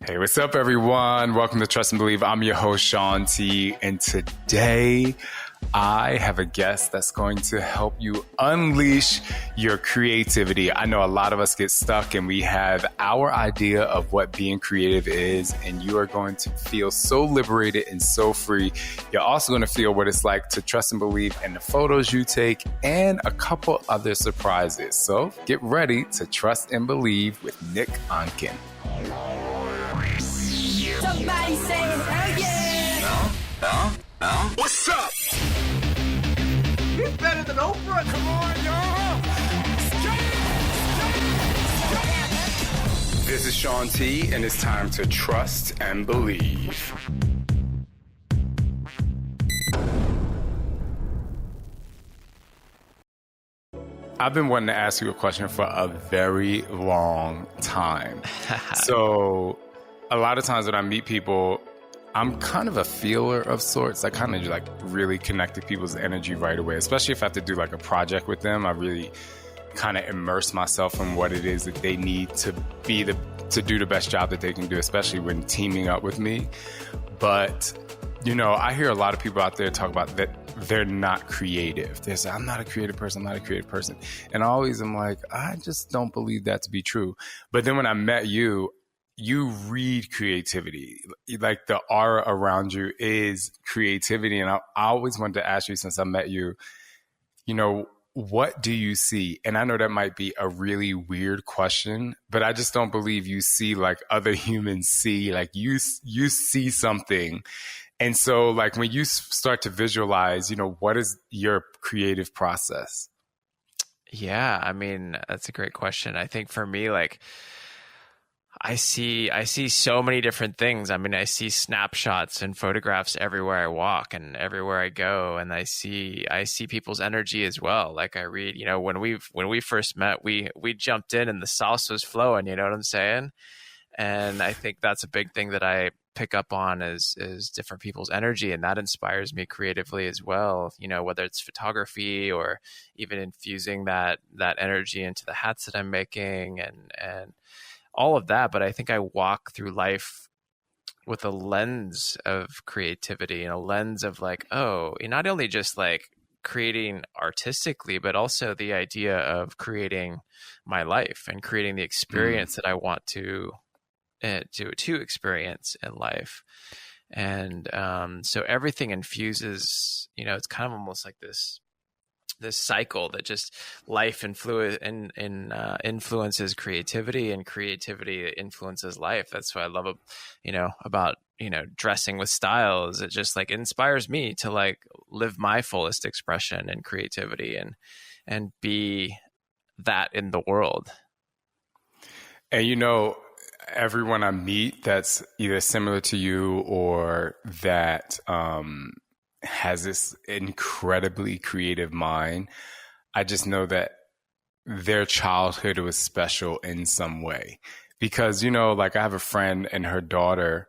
Hey, what's up, everyone? Welcome to Trust and Believe. I'm your host, Shaun T. And today I have a guest that's going to help you unleash your creativity. I know a lot of us get stuck and we have our idea of what being creative is, and you are going to feel so liberated and so free. You're also going to feel what it's like to trust and believe in the photos you take and a couple other surprises. So get ready to trust and believe with Nick Onken. Somebody saying hell yeah! No? What's up? He's better than Oprah. Come on, y'all. This is Shaun T, and it's time to trust and believe. I've been wanting to ask you a question for a very long time. So a lot of times when I meet people, I'm kind of a feeler of sorts. I kind of like really connect to people's energy right away, especially if I have to do like a project with them. I really kind of immerse myself in what it is that they need to do the best job that they can do, especially when teaming up with me. But, you know, I hear a lot of people out there talk about that they're not creative. They say, I'm not a creative person. And I always am like, I just don't believe that to be true. But then when I met you, you read creativity, like the aura around you is creativity. And I always wanted to ask you, since I met you, you know, what do you see? And I know that might be a really weird question, but I just don't believe you see like other humans see. Like you see something. And so like when you start to visualize, you know, what is your creative process? Yeah, I mean, that's a great question. I think for me, like, I see so many different things. I mean, I see snapshots and photographs everywhere I walk and everywhere I go, and I see people's energy as well. Like I read, you know, when we first met, we jumped in and the sauce was flowing. You know what I'm saying? And I think that's a big thing that I pick up on is different people's energy, and that inspires me creatively as well. You know, whether it's photography or even infusing that energy into the hats that I'm making and all of that. But I think I walk through life with a lens of creativity and a lens of like, oh, not only just like creating artistically, but also the idea of creating my life and creating the experience that I want to experience in life. And so everything infuses, you know, it's kind of almost like this cycle that just life influences creativity, and creativity influences life. That's what I love, about dressing with style. Is it just like inspires me to like live my fullest expression and creativity and be that in the world. And you know, everyone I meet that's either similar to you or that has this incredibly creative mind, I just know that their childhood was special in some way. Because, you know, like I have a friend and her daughter,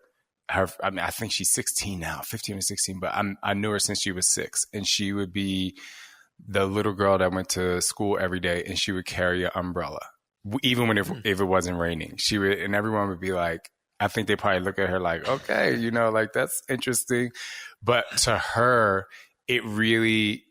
I think she's 16 now, 15 or 16, but I knew her since she was 6. And she would be the little girl that went to school every day, and she would carry an umbrella. Even when if it wasn't raining, she would, and everyone would be like, I think they probably look at her like, okay, you know, like that's interesting. But to her, it really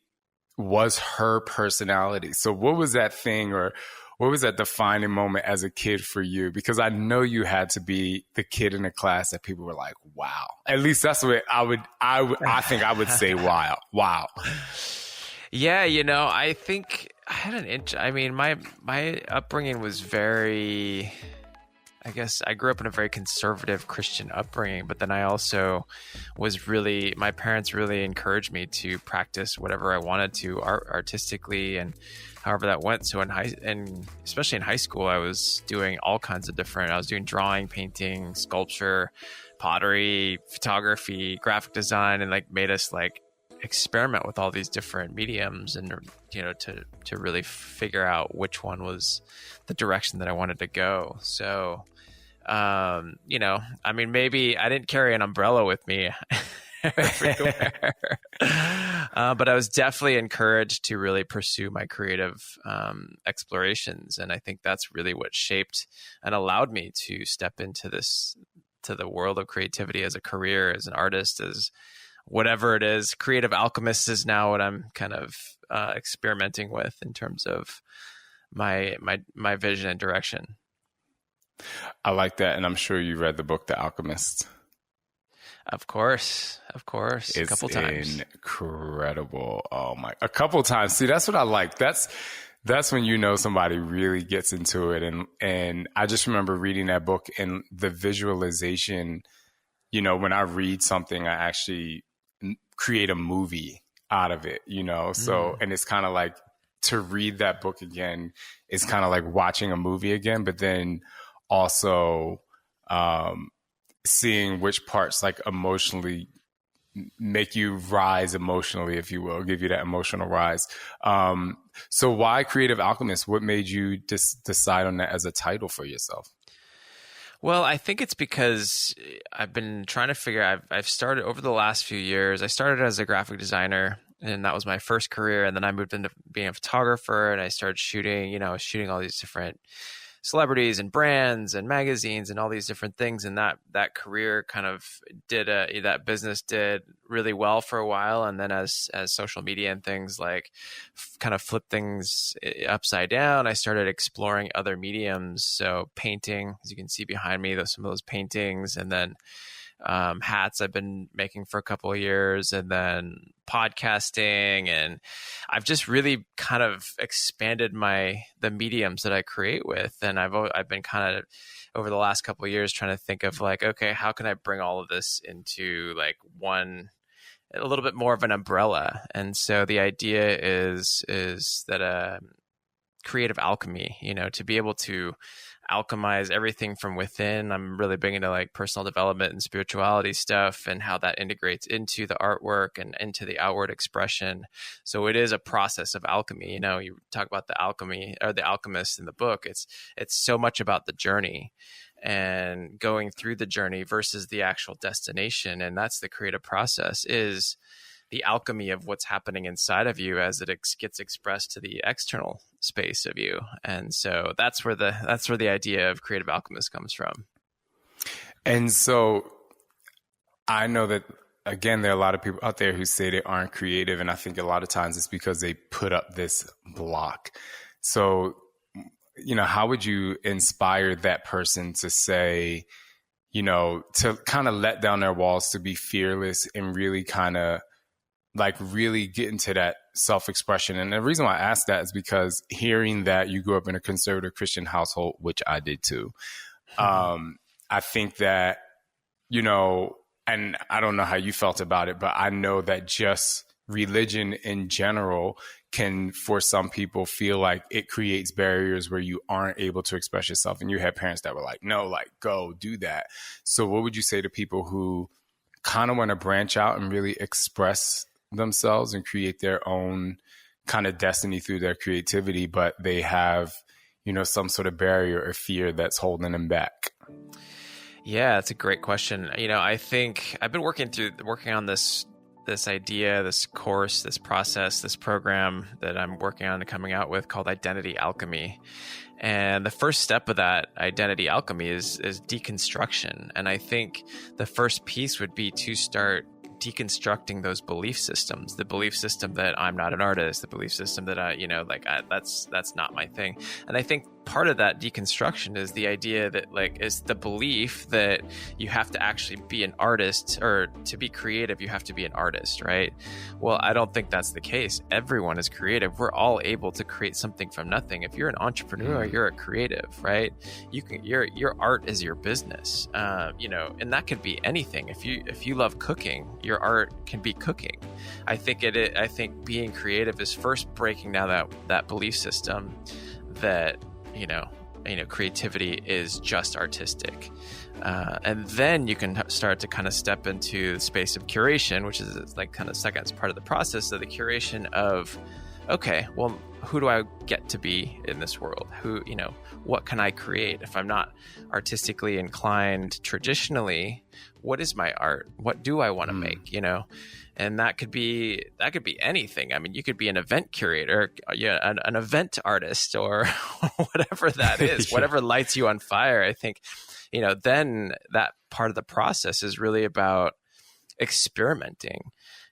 was her personality. So what was that thing, or what was that defining moment as a kid for you? Because I know you had to be the kid in the class that people were like, wow. At least that's what I think I would say, wow. Yeah, you know, I think I had my upbringing was very, I guess I grew up in a very conservative Christian upbringing, but then I also my parents really encouraged me to practice whatever I wanted to artistically and however that went. So especially in high school, I was doing all kinds of different, I was doing drawing, painting, sculpture, pottery, photography, graphic design, and like made us like experiment with all these different mediums and, you know, to really figure out which one was the direction that I wanted to go. So, you know, I mean, maybe I didn't carry an umbrella with me everywhere, but I was definitely encouraged to really pursue my creative explorations. And I think that's really what shaped and allowed me to step into to the world of creativity as a career, as an artist, as whatever it is. Creative alchemist is now what I'm kind of experimenting with in terms of my vision and direction. I like that. And I'm sure you read the book, The Alchemist. Of course. It's a couple times. Incredible. Oh my, a couple times. See, that's what I like. That's when you know somebody really gets into it. And I just remember reading that book and the visualization, you know, when I read something, I actually create a movie out of it, you know? So, and it's kind of like to read that book again is kind of like watching a movie again, but then also, seeing which parts like emotionally make you rise emotionally, if you will, give you that emotional rise. So why Creative Alchemist? What made you decide on that as a title for yourself? Well, I think it's because I've been trying to figure. I've started over the last few years. I started as a graphic designer, and that was my first career. And then I moved into being a photographer, and I started shooting. You know, I was shooting all these different celebrities and brands and magazines and all these different things. And that career kind of that business did really well for a while. And then as social media and things like kind of flipped things upside down, I started exploring other mediums. So painting, as you can see behind me, some of those paintings, and then hats I've been making for a couple of years, and then podcasting, and I've just really kind of expanded the mediums that I create with. And I've been kind of over the last couple of years trying to think of like, okay, how can I bring all of this into like a little bit more of an umbrella? And so the idea is that creative alchemy, you know, to be able to alchemize everything from within. I'm really big into like personal development and spirituality stuff and how that integrates into the artwork and into the outward expression. So it is a process of alchemy. You know, you talk about the alchemy or the alchemist in the book. It's so much about the journey and going through the journey versus the actual destination. And that's the creative process, is the alchemy of what's happening inside of you as it gets expressed to the external space of you. And so that's where the idea of creative alchemist comes from. And so I know that, again, there are a lot of people out there who say they aren't creative. And I think a lot of times it's because they put up this block. So, you know, how would you inspire that person to say, you know, to kind of let down their walls, to be fearless and really kind of like really get into that self-expression? And the reason why I ask that is because hearing that you grew up in a conservative Christian household, which I did too, I think that, you know, and I don't know how you felt about it, but I know that just religion in general can, for some people, feel like it creates barriers where you aren't able to express yourself. And you had parents that were like, no, like, go do that. So what would you say to people who kind of want to branch out and really express themselves and create their own kind of destiny through their creativity, but they have, you know, some sort of barrier or fear that's holding them back? Yeah, that's a great question. You know, I think I've been working on this idea, this course, this process, this program that I'm working on and coming out with called Identity Alchemy. And the first step of that identity alchemy is deconstruction. And I think the first piece would be to start deconstructing those belief systems, the belief system that I'm not an artist, the belief system that that's not my thing. And I think part of that deconstruction is the idea that is the belief that you have to actually be an artist, or to be creative, you have to be an artist, right? Well, I don't think that's the case. Everyone is creative. We're all able to create something from nothing. If you're an entrepreneur, you're a creative, right? Your art is your business, and that could be anything. If you love cooking, your art can be cooking. I think being creative is first breaking down that belief system that creativity is just artistic. And then you can start to kind of step into the space of curation, which is like kind of second part of the process of the curation of, okay, well, who do I get to be in this world? What can I create? If I'm not artistically inclined traditionally, what is my art? What do I want to make? And that could be anything. I mean, you could be an event curator, an event artist, or whatever that is, whatever lights you on fire. I think, then part of the process is really about experimenting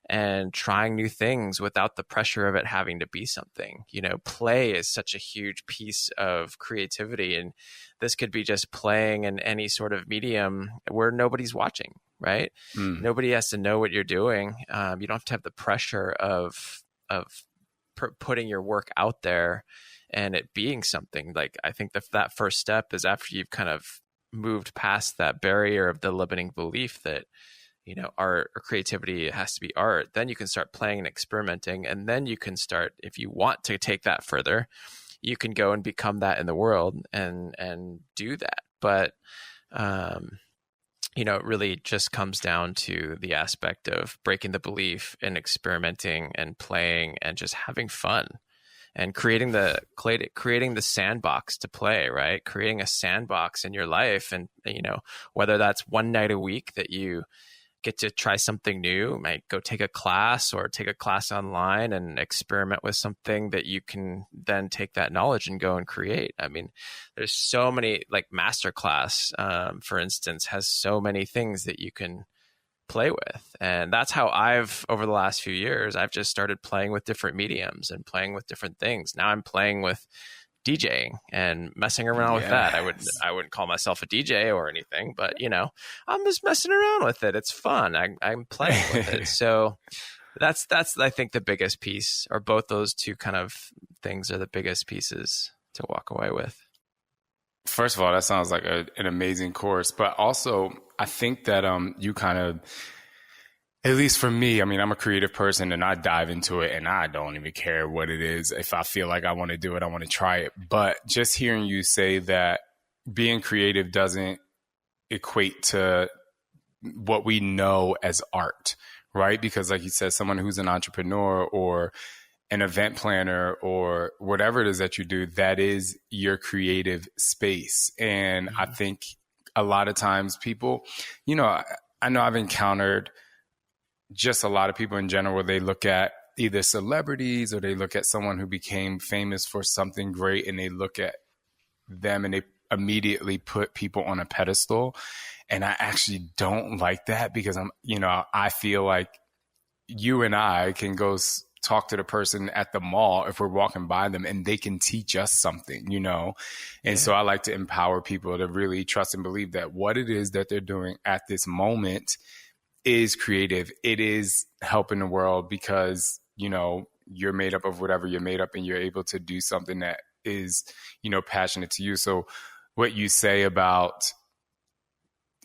and trying new things without the pressure of it having to be something. You know, play is such a huge piece of creativity, and this could be just playing in any sort of medium where nobody's watching, right? Nobody has to know what you're doing. You don't have to have the pressure of putting your work out there and it being something. Like, I think that first step is after you've kind of moved past that barrier of the limiting belief that, you know, art or creativity has to be art, then you can start playing and experimenting. And then you can start, if you want to take that further, you can go and become that in the world and do that. But, you know, it really just comes down to the aspect of breaking the belief and experimenting and playing and just having fun and creating the sandbox to play, right? Creating a sandbox in your life. And, you know, whether that's one night a week that you get to try something new, might go take a class or take a class online and experiment with something that you can then take that knowledge and go and create. I mean, there's so many, like Masterclass, for instance, has so many things that you can play with. And that's how over the last few years, I've just started playing with different mediums and playing with different things. Now I'm playing with DJing and messing around with that. I wouldn't call myself a DJ or anything, but, you know, I'm just messing around with it. It's fun. I'm playing with it. So that's I think the biggest piece, or both those two kind of things are the biggest pieces to walk away with. First of all, that sounds like an amazing course, but also I think that you kind of, at least for me, I mean, I'm a creative person and I dive into it and I don't even care what it is. If I feel like I want to do it, I want to try it. But just hearing you say that being creative doesn't equate to what we know as art, right? Because like you said, someone who's an entrepreneur or an event planner or whatever it is that you do, that is your creative space. And I think a lot of times people, you know, I know I've encountered just a lot of people in general where they look at either celebrities or they look at someone who became famous for something great and they look at them and they immediately put people on a pedestal. And I actually don't like that because I feel like you and I can go talk to the person at the mall if we're walking by them and they can teach us something, you know? And so I like to empower people to really trust and believe that what it is that they're doing at this moment is creative. It is helping the world because, you know, you're made up of whatever you're made up and you're able to do something that is, you know, passionate to you. So what you say about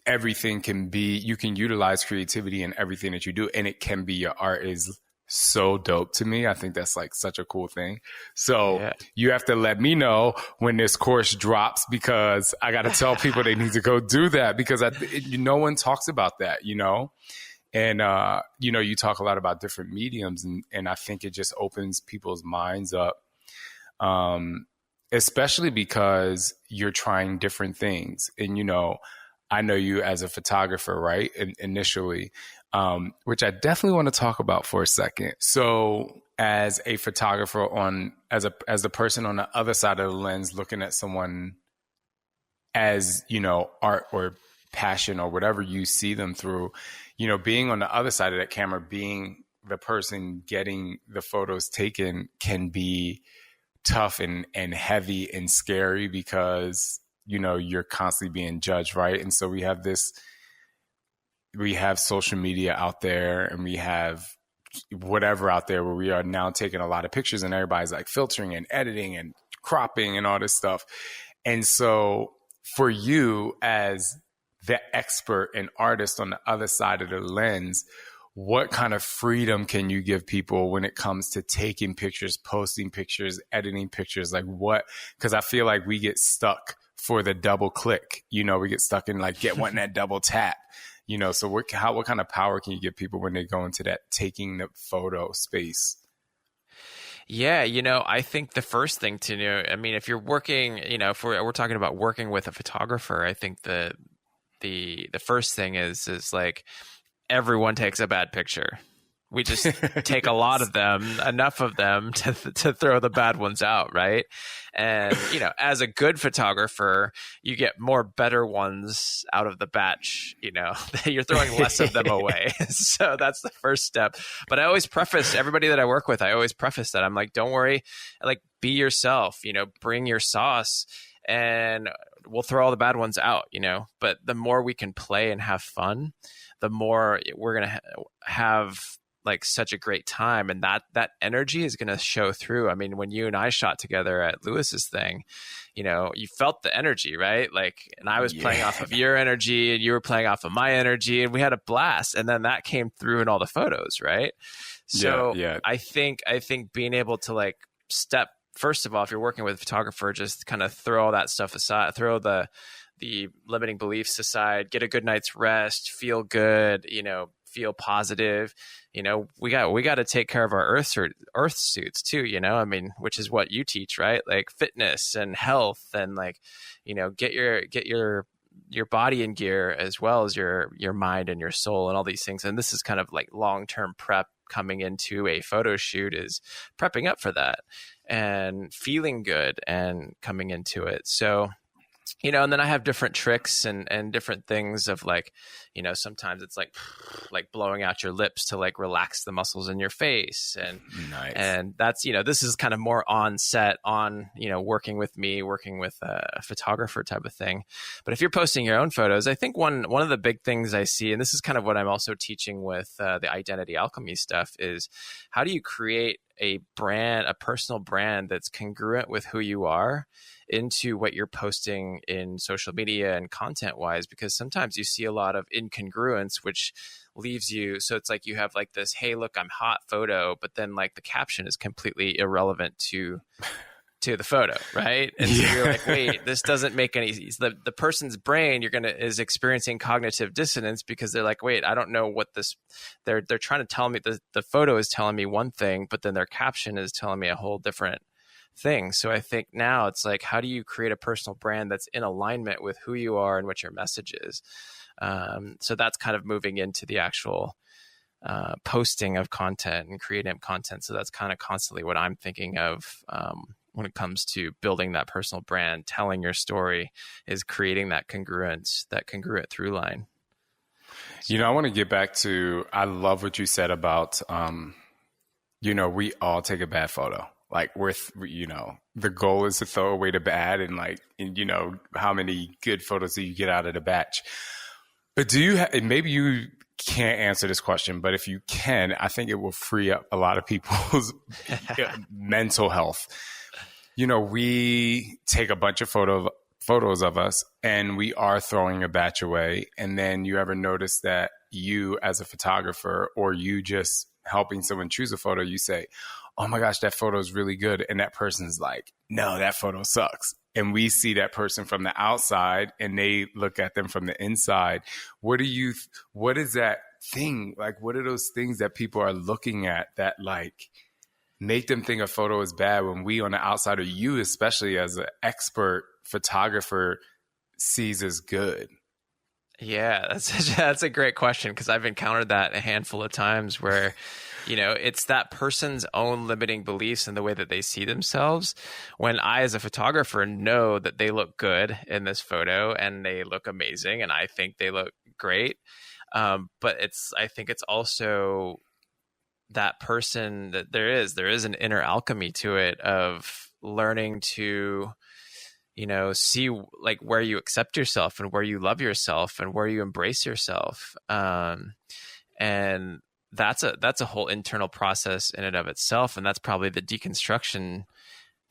everything you can utilize creativity in everything that you do and it can be your art is so dope to me. I think that's like such a cool thing. So you have to let me know when this course drops because I got to tell people they need to go do that because no one talks about that, you know? And, you know, you talk a lot about different mediums and I think it just opens people's minds up, especially because you're trying different things. And, you know, I know you as a photographer, right? Initially, which I definitely want to talk about for a second. So as a photographer as the person on the other side of the lens, looking at someone as, you know, art or passion or whatever you see them through, you know, being on the other side of that camera, being the person getting the photos taken can be tough and heavy and scary because, you know, you're constantly being judged, right? And so we have social media out there and we have whatever out there where we are now taking a lot of pictures and everybody's like filtering and editing and cropping and all this stuff. And so for you as the expert and artist on the other side of the lens, what kind of freedom can you give people when it comes to taking pictures, posting pictures, editing pictures? Like what? Because I feel like we get stuck for the double click, you know, we get stuck in like wanting that double tap, you know, so what kind of power can you give people when they go into that taking the photo space? Yeah, you know, I think the first thing to know, I mean, if you're working, you know, if we're talking about working with a photographer, I think the first thing is like everyone takes a bad picture, We just take a lot of them, enough of them to throw the bad ones out, right? And, you know, as a good photographer, you get more better ones out of the batch, you know, you're throwing less of them away. So that's the first step. But I always preface everybody that I work with, I always preface that. I'm like, don't worry, like, be yourself, you know, bring your sauce, and we'll throw all the bad ones out, you know. But the more we can play and have fun, the more we're going to have like such a great time, and that energy is going to show through. I mean, when you and I shot together at Lewis's thing, you know, you felt the energy, right? Like, and I was playing off of your energy, and you were playing off of my energy, and we had a blast. And then that came through in all the photos, right? So I think being able to like step, first of all, if you're working with a photographer, just kind of throw all that stuff aside, throw the limiting beliefs aside, get a good night's rest, feel good, you know, feel positive. You know, we got to take care of our earth suits too, you know, I mean, which is what you teach, right? Like fitness and health, and like, you know, get your body in gear as well as your mind and your soul and all these things. And this is kind of like long-term prep coming into a photo shoot, is prepping up for that and feeling good and coming into it. So, you know, and then I have different tricks and different things of like, you know, sometimes it's like blowing out your lips to like relax the muscles in your face. And, nice. And that's, you know, this is kind of more on set, on, you know, working with a photographer type of thing. But if you're posting your own photos, I think one of the big things I see, and this is kind of what I'm also teaching with the identity alchemy stuff, is how do you create a personal brand that's congruent with who you are into what you're posting in social media and content wise, because sometimes you see a lot of incongruence, which leaves you. So it's like you have like this, hey, look, I'm hot photo, but then like the caption is completely irrelevant to the photo, right? And so you're like, wait, this doesn't make any sense. The person's brain is experiencing cognitive dissonance, because they're like, wait, I don't know what this, they're trying to tell me, the photo is telling me one thing, but then their caption is telling me a whole different thing. So I think now it's like, how do you create a personal brand that's in alignment with who you are and what your message is? So that's kind of moving into the actual posting of content and creating content. So that's kind of constantly what I'm thinking of when it comes to building that personal brand, telling your story, is creating that congruent through line. You know, I want to get back to, I love what you said about, you know, we all take a bad photo. Like you know, the goal is to throw away the bad, and like, you know, how many good photos do you get out of the batch? But do you and maybe you can't answer this question, but if you can, I think it will free up a lot of people's mental health. You know, we take a bunch of photos of us, and we are throwing a batch away. And then you ever notice that you as a photographer, or you just helping someone choose a photo, you say, oh my gosh, that photo is really good. And that person's like, no, that photo sucks. And we see that person from the outside, and they look at them from the inside. What is that thing? Like, what are those things that people are looking at that like make them think a photo is bad, when we on the outside, or you especially as an expert photographer, sees as good? Yeah, that's a great question, because I've encountered that a handful of times where, you know, it's that person's own limiting beliefs and the way that they see themselves. When I, as a photographer, know that they look good in this photo and they look amazing, and I think they look great. But I think it's also that person that there is an inner alchemy to it, of learning to, you know, see like where you accept yourself and where you love yourself and where you embrace yourself. And that's a whole internal process in and of itself. And that's probably the deconstruction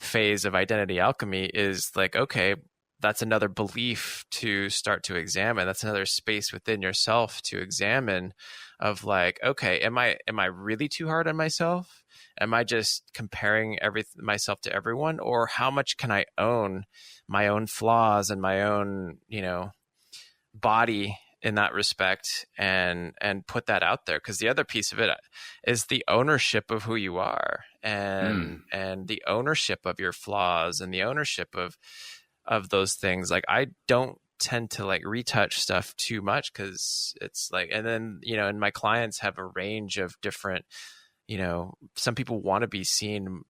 phase of identity alchemy, is like, okay, that's another belief to start to examine. That's another space within yourself to examine, of like, okay, am I really too hard on myself? Am I just comparing myself to everyone? Or how much can I own my own flaws and my own, you know, body in that respect, and put that out there? Because the other piece of it is the ownership of who you are, and the ownership of your flaws, and the ownership of those things. Like, I don't tend to like retouch stuff too much, because it's like, and then, you know, and my clients have a range of different, you know, some people want to be seen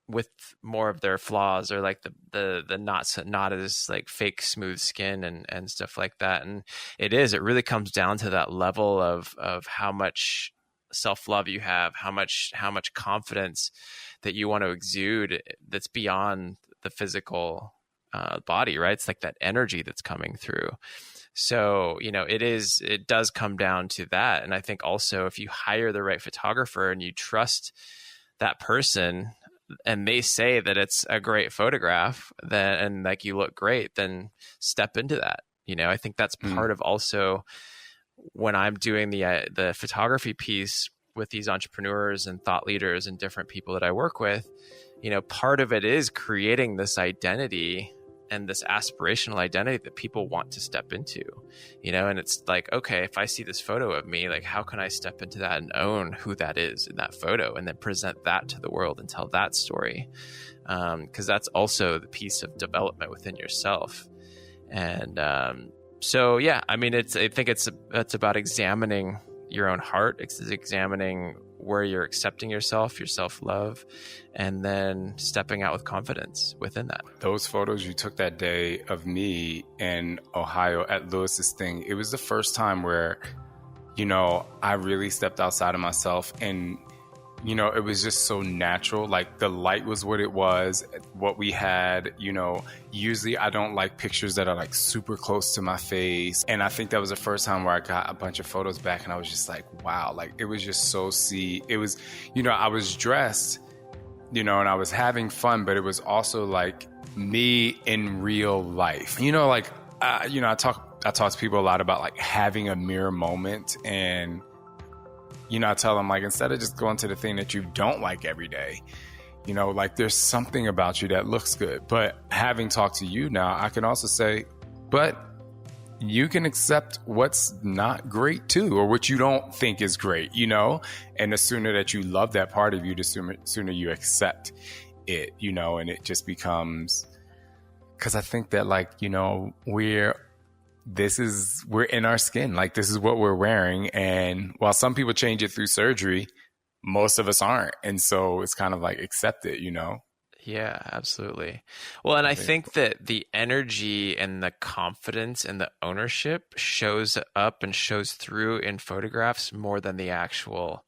with more of their flaws, or like the not as like fake smooth skin and stuff like that. And it really comes down to that level of how much self-love you have, how much confidence that you want to exude that's beyond the physical body, right? It's like that energy that's coming through. So, you know, it does come down to that. And I think also, if you hire the right photographer and you trust that person, and they say that it's a great photograph, then, and like you look great, then step into that. You know, I think that's part of also when I'm doing the photography piece with these entrepreneurs and thought leaders and different people that I work with. You know, part of it is creating this identity and this aspirational identity that people want to step into, you know. And it's like, okay, if I see this photo of me, like, how can I step into that and own who that is in that photo, and then present that to the world and tell that story? Because that's also the piece of development within yourself. And so, yeah, I mean, I think it's about examining your own heart. It's examining where you're accepting yourself, your self-love, and then stepping out with confidence within that. Those photos you took that day of me in Ohio at Lewis's thing, it was the first time where, you know, I really stepped outside of myself, and, you know, it was just so natural. Like, the light was what it was, what we had. You know, usually I don't like pictures that are like super close to my face. And I think that was the first time where I got a bunch of photos back, and I was just like, wow, like, it was just so it was, you know, I was dressed, you know, and I was having fun, but it was also like me in real life. You know, like, you know, I talk to people a lot about like having a mirror moment, and, you know, I tell them, like, instead of just going to the thing that you don't like every day, you know, like, there's something about you that looks good. But having talked to you now, I can also say, but you can accept what's not great too, or what you don't think is great, you know? And the sooner that you love that part of you, the sooner you accept it, you know, and it just becomes, because I think that, like, you know, we're in our skin. Like, this is what we're wearing. And while some people change it through surgery, most of us aren't. And so it's kind of like, accept it, you know? Yeah, absolutely. Well, and I think that the energy and the confidence and the ownership shows up and shows through in photographs more than the actual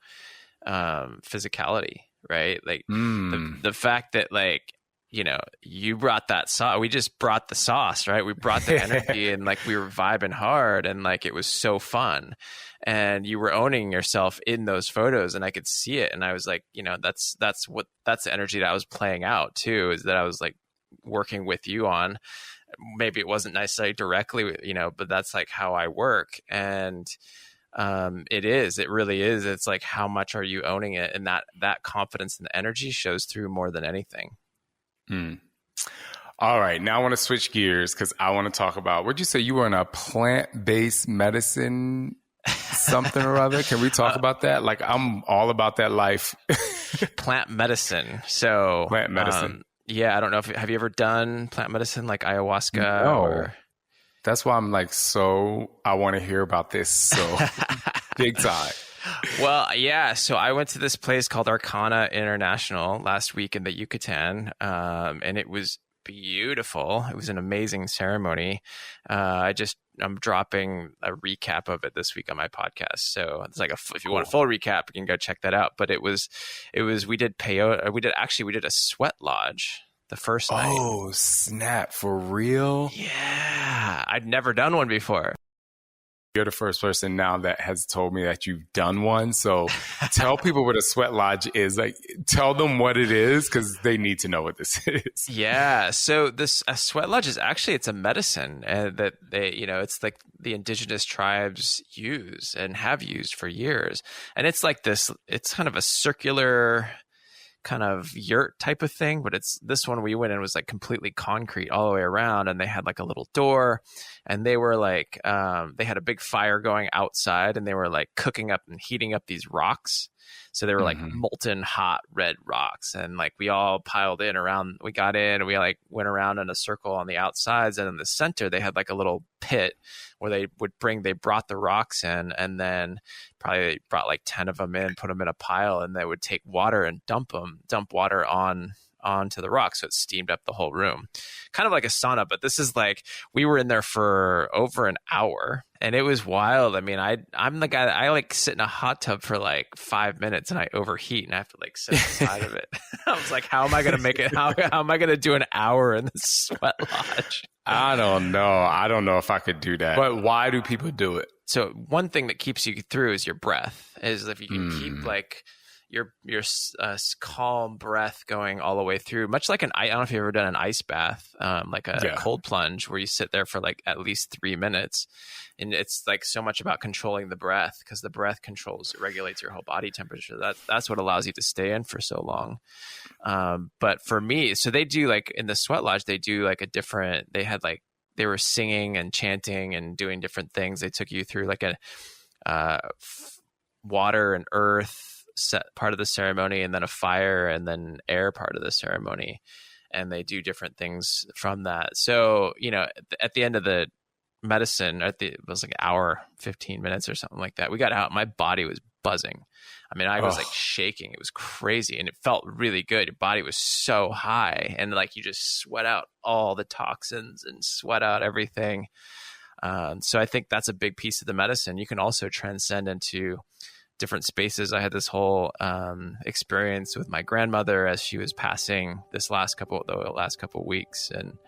physicality, right? Like the fact that, like, you know, you brought that sauce. We just brought the sauce, right? We brought the energy, and like, we were vibing hard, and like, it was so fun, and you were owning yourself in those photos, and I could see it. And I was like, you know, that's the energy that I was playing out too, is that I was like working with you on. Maybe it wasn't necessarily directly, you know, but that's like how I work. And it really is. It's like, how much are you owning it? And that confidence and the energy shows through more than anything. All right. Now I want to switch gears, because I want to talk about, what'd you say you were in a plant-based medicine something or other? Can we talk about that? Like, I'm all about that life. Plant medicine. So plant medicine. Yeah. I don't know have you ever done plant medicine, like ayahuasca? No. Or... That's why I'm like, I want to hear about this. So big time. Well, yeah. So I went to this place called Arcana International last week in the Yucatan, and it was beautiful. It was an amazing ceremony. I'm dropping a recap of it this week on my podcast. So it's like if you want a full recap, you can go check that out. But we did peyote. We did a sweat lodge the first night. Oh, snap. For real? Yeah. I'd never done one before. You're the first person now that has told me that you've done one. So tell people what a sweat lodge is. Like, tell them what it is, because they need to know what this is. Yeah. So a sweat lodge is actually, it's a medicine that they, you know, it's like the indigenous tribes use and have used for years. And it's like it's kind of a circular kind of yurt type of thing, but this one we went in was like completely concrete all the way around, and they had like a little door, and they were like they had a big fire going outside, and they were like cooking up and heating up these rocks, So they were like molten hot red rocks. And like we all piled in around, we got in and we like went around in a circle on the outsides. And in the center, they had like a little pit where they brought the rocks in, and then probably brought like 10 of them in, put them in a pile, and they would take water and dump water onto the rock, so it steamed up the whole room, kind of like a sauna. But this is like, we were in there for over an hour, and it was wild. I mean, I'm the guy that I like sit in a hot tub for like 5 minutes and I overheat and I have to like sit inside of it. I was like, how am I going to make it? How am I going to do an hour in the sweat lodge? I don't know if I could do that. But why do people do it? So one thing that keeps you through is your breath. Is if you can keep like your calm breath going all the way through, much like I don't know if you've ever done an ice bath, like a cold plunge, where you sit there for like at least 3 minutes. And it's like so much about controlling the breath, because the breath regulates your whole body temperature. That's what allows you to stay in for so long. But for me, so they do like in the sweat lodge, they do like they were singing and chanting and doing different things. They took you through like a water and earth set part of the ceremony, and then a fire and then air part of the ceremony. And they do different things from that. So, at the end of the medicine, it was like an hour, 15 minutes or something like that, we got out. My body was buzzing. I mean, I was like shaking. It was crazy. And it felt really good. Your body was so high. And like, you just sweat out all the toxins and sweat out everything. So I think that's a big piece of the medicine. You can also transcend into different spaces. I had this whole experience with my grandmother as she was passing the last couple of weeks. And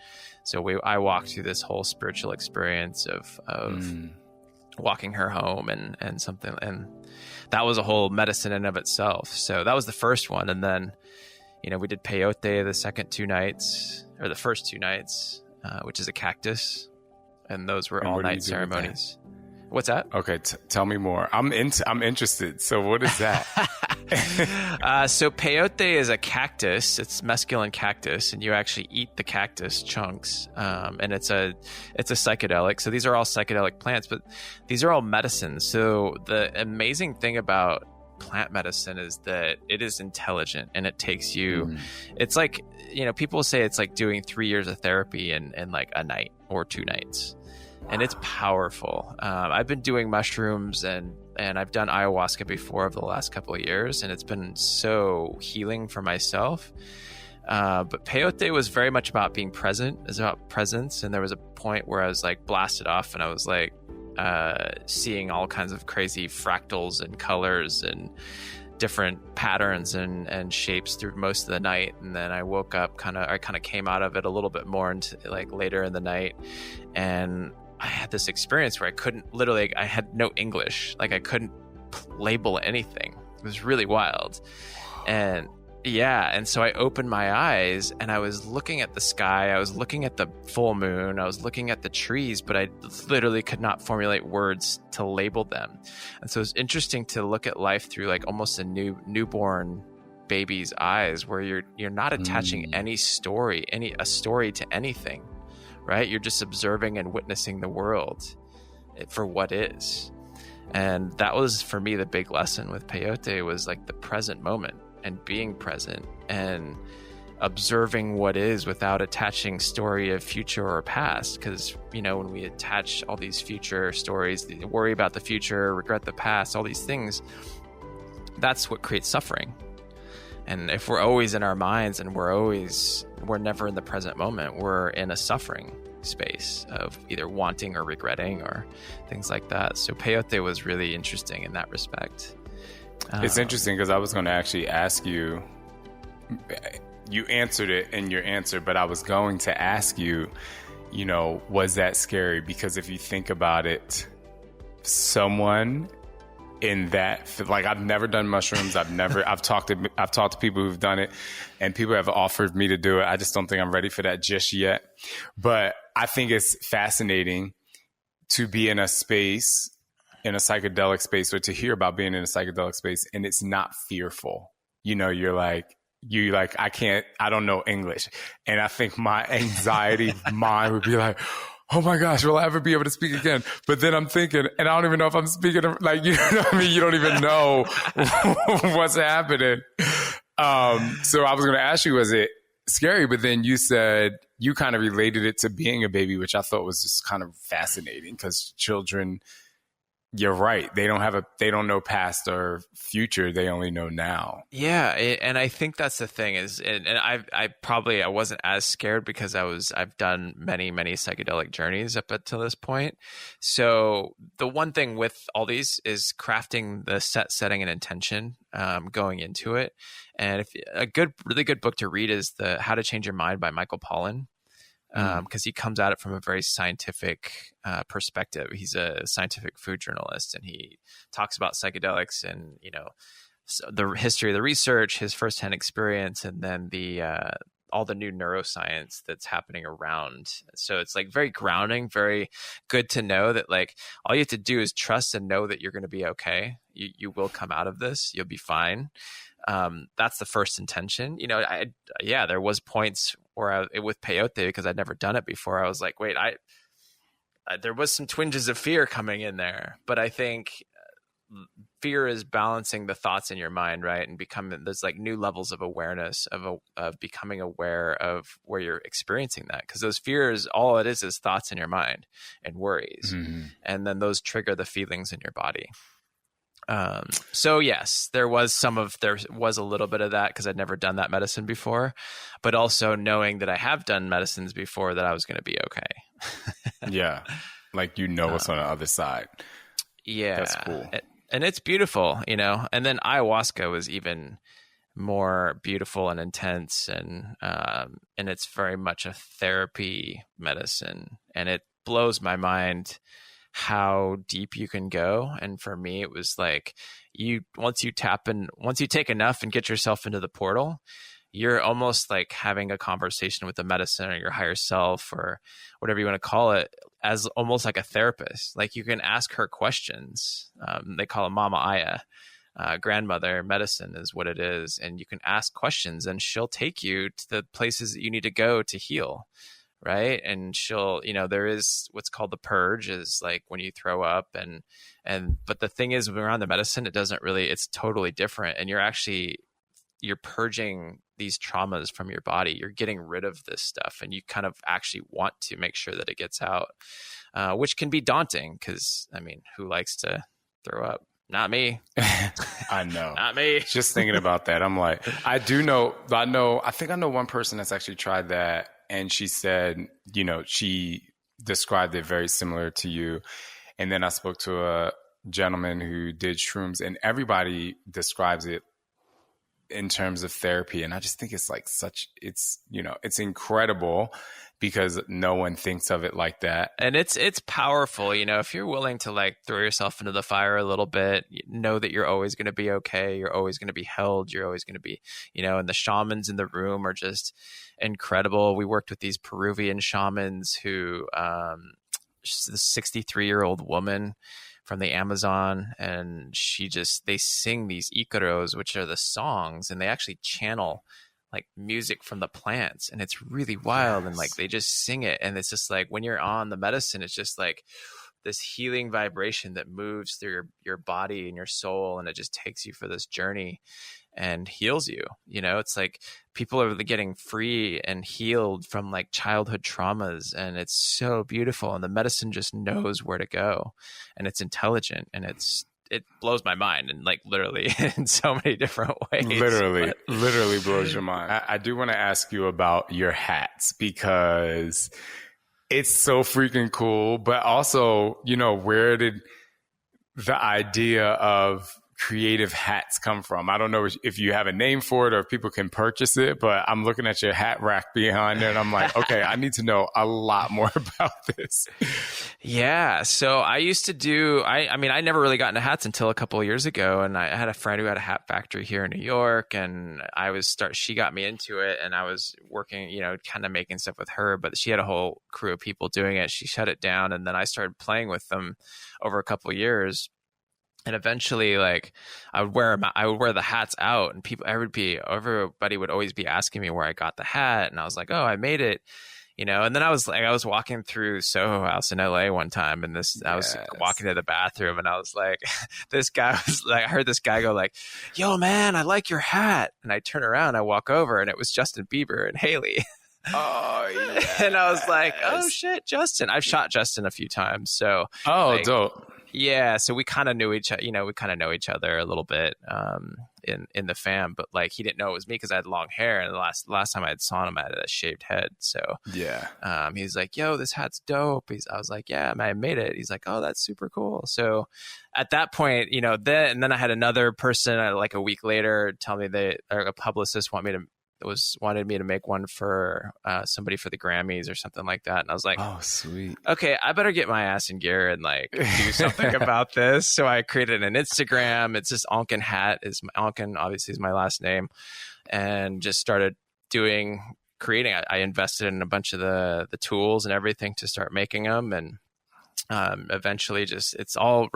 so I walked through this whole spiritual experience of walking her home and something. And that was a whole medicine in of itself. So that was the first one. And then, we did Peyote the first 2 nights, which is a cactus. And those were all night ceremonies. What's that? Okay, tell me more. I'm interested. So what is that? So peyote is a cactus. It's mescaline cactus, and you actually eat the cactus chunks. And it's a psychedelic. So these are all psychedelic plants, but these are all medicines. So the amazing thing about plant medicine is that it is intelligent, and it takes you. It's like, people say it's like doing 3 years of therapy in like a night or 2 nights. And it's powerful. I've been doing mushrooms and I've done ayahuasca before over the last couple of years, and it's been so healing for myself. But peyote was very much about being present. It's about presence. And there was a point where I was like blasted off, and I was like seeing all kinds of crazy fractals and colors and different patterns and shapes through most of the night. And then I woke up, I came out of it a little bit more into like later in the night, and I had this experience where I had no English. Like I couldn't label anything. It was really wild. And so I opened my eyes and I was looking at the sky. I was looking at the full moon. I was looking at the trees, but I literally could not formulate words to label them. And so it's interesting to look at life through like almost a newborn baby's eyes, where you're not attaching any story, a story to anything. Right? You're just observing and witnessing the world for what is. And that was, for me, the big lesson with peyote was like the present moment and being present and observing what is without attaching story of future or past. Because, when we attach all these future stories, worry about the future, regret the past, all these things, that's what creates suffering. And if we're always in our minds and we're never in the present moment, we're in a suffering space of either wanting or regretting or things like that. So peyote was really interesting in that respect. It's interesting because I was going to actually ask you, you answered it in your answer, but I was going to ask you, was that scary? Because if you think about it, someone in that, like, I've never done mushrooms. I've talked to people who've done it, and people have offered me to do it. I just don't think I'm ready for that just yet. But I think it's fascinating to be in a space, in a psychedelic space, or to hear about being in a psychedelic space, and it's not fearful. You're like, I don't know English. And I think my anxiety mind would be like, oh my gosh, will I ever be able to speak again? But then I'm thinking, and I don't even know if I'm speaking, like, you know what I mean? You don't even know what's happening. So I was going to ask you, was it scary? But then you said you kind of related it to being a baby, which I thought was just kind of fascinating because children, you're right. They don't know past or future. They only know now. Yeah. And I think that's the thing is, and I wasn't as scared because I've done many, many psychedelic journeys up until this point. So the one thing with all these is crafting the setting and intention, going into it. And if really good book to read is How to Change Your Mind by Michael Pollan. Because he comes at it from a very scientific perspective. He's a scientific food journalist, and he talks about psychedelics and, you know, the history of the research, his firsthand experience, and then all the new neuroscience that's happening around. So it's like very grounding, very good to know that like all you have to do is trust and know that you're going to be okay. You will come out of this. You'll be fine. That's the first intention. You know, there was points where with peyote, because I'd never done it before, I was like, wait, there was some twinges of fear coming in there, but I think fear is balancing the thoughts in your mind, right? And there's like new levels of awareness of becoming aware of where you're experiencing that. Because those fears, all it is thoughts in your mind and worries. Mm-hmm. And then those trigger the feelings in your body. So yes, there was a little bit of that because I'd never done that medicine before, but also knowing that I have done medicines before, that I was going to be okay. Yeah. Like, you know, what's on the other side. Yeah. That's cool. And it's beautiful, you know, and then ayahuasca was even more beautiful and intense. And it's very much a therapy medicine, and it blows my mind how deep you can go. And for me, it was like once you take enough and get yourself into the portal, you're almost like having a conversation with the medicine or your higher self or whatever you want to call it, as almost like a therapist. Like, you can ask her questions. They call it Mama Aya. Grandmother medicine is what it is. And you can ask questions and she'll take you to the places that you need to go to heal. Right. And she'll, you know, there is what's called the purge, is like when you throw up but the thing is, when we're on the medicine, it's totally different. And you're purging these traumas from your body. You're getting rid of this stuff, and you kind of actually want to make sure that it gets out, which can be daunting because, I mean, who likes to throw up? Not me. I know. Not me. Just thinking about that, I'm like, I think I know one person that's actually tried that. And she said, you know, she described it very similar to you. And then I spoke to a gentleman who did shrooms, and everybody describes it in terms of therapy. And I just think it's like it's incredible because no one thinks of it like that. And it's powerful. You know, if you're willing to like throw yourself into the fire a little bit, know that you're always going to be okay. You're always going to be held. You're always going to be, you know, and the shamans in the room are just incredible. We worked with these Peruvian shamans who, she's a 63-year-old woman from the Amazon, and they sing these icaros, which are the songs, and they actually channel like music from the plants, and it's really wild. Yes. And like they just sing it, and it's just like when you're on the medicine, it's just like this healing vibration that moves through your body and your soul, and it just takes you for this journey and heals you. You know, it's like people are getting free and healed from like childhood traumas, and it's so beautiful. And the medicine just knows where to go, and it's intelligent, and it blows my mind, and like literally in so many different ways. Literally blows your mind. I do want to ask you about your hats, because it's so freaking cool, but also, you know, where did the idea of creative hats come from? I don't know if you have a name for it or if people can purchase it, but I'm looking at your hat rack behind there and I'm like, okay, I need to know a lot more about this. Yeah. So I used to I mean, I never really got into hats until a couple of years ago. And I had a friend who had a hat factory here in New York, and she got me into it, and I was working, you know, kind of making stuff with her, but she had a whole crew of people doing it. She shut it down, and then I started playing with them over a couple of years. And eventually, like, I would wear the hats out, and everybody would always be asking me where I got the hat. And I was like, oh, I made it, And then I was walking through Soho House in LA one time, and I was walking to the bathroom, and I was like, this guy was like, I heard this guy go like, "Yo, man, I like your hat," and I turn around, I walk over, and it was Justin Bieber and Haley. Oh, yeah. And I was like, oh shit, Justin. I've shot Justin a few times. So dope. Yeah, so we kind of knew each other, we kind of know each other a little bit in the fam, but like he didn't know it was me because I had long hair, and the last time I had saw him I had a shaved head. So yeah. He's like, "Yo, this hat's dope." I was like, "Yeah, man, I made it." He's like, "Oh, that's super cool." So at that point, then I had another person like a week later tell me a publicist wanted me to make one for somebody for the Grammys or something like that. And I was like, oh, sweet. Okay, I better get my ass in gear and like do something about this. So I created an Instagram. It's just Onken hat. Onken obviously is my last name, and just started creating. I invested in a bunch of the tools and everything to start making them, and eventually it's all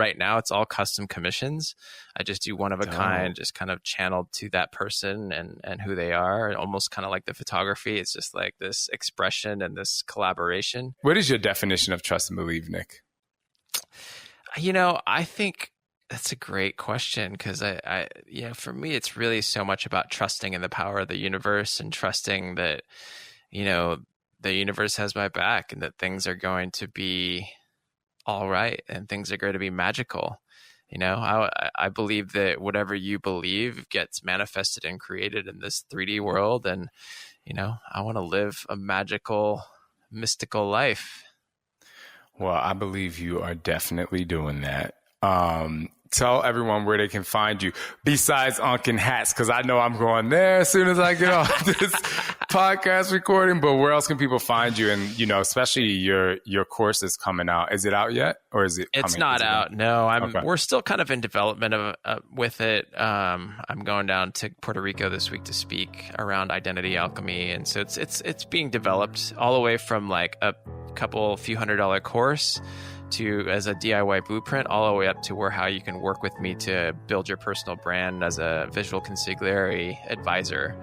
custom commissions. I just do one of a kind, just kind of channeled to that person and who they are, almost kind of like the photography. It's just like this expression and this collaboration. What is your definition of trust and believe, Nick? I think that's a great question, because I for me, it's really so much about trusting in the power of the universe and trusting that, the universe has my back and that things are going to be all right and things are going to be magical. I believe that whatever you believe gets manifested and created in this 3D world, and I want to live a magical, mystical life. Well, I believe you are definitely doing that. Tell everyone where they can find you besides Onken hats, because I know I'm going there as soon as I get off this podcast recording. But where else can people find you? And especially your course is coming out. Is it out yet, or is it? It's not out. No, we're still kind of in development with it. I'm going down to Puerto Rico this week to speak around identity alchemy, and so it's being developed all the way from like a few $100 course as a DIY blueprint, all the way up to how you can work with me to build your personal brand as a visual consigliere advisor.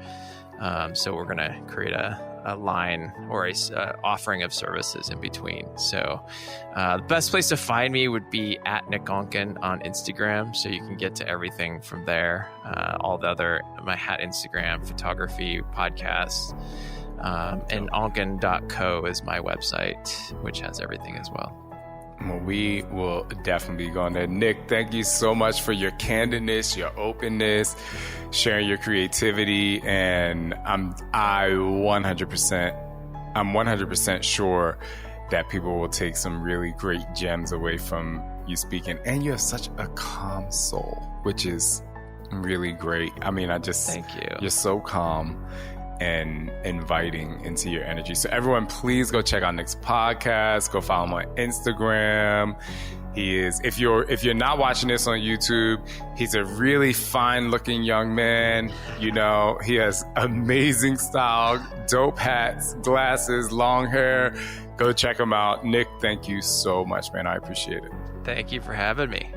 So we're going to create a line or a offering of services in between. So the best place to find me would be at Nick Onken on Instagram. So you can get to everything from there. All the other, my hat Instagram, photography, podcasts, and onken.co is my website, which has everything as well. Well, we will definitely go on there. Nick, thank you so much for your candidness, your openness, sharing your creativity, and I'm 100% sure that people will take some really great gems away from you speaking. And you have such a calm soul, which is really great. I mean, thank you. You're so calm and inviting into your energy. So everyone, please go check out Nick's podcast. Go follow him on Instagram. He is, if you're not watching this on YouTube, he's a really fine looking young man. He has amazing style, dope hats, glasses, long hair. Go check him out. Nick, thank you so much, man. I appreciate it. Thank you for having me.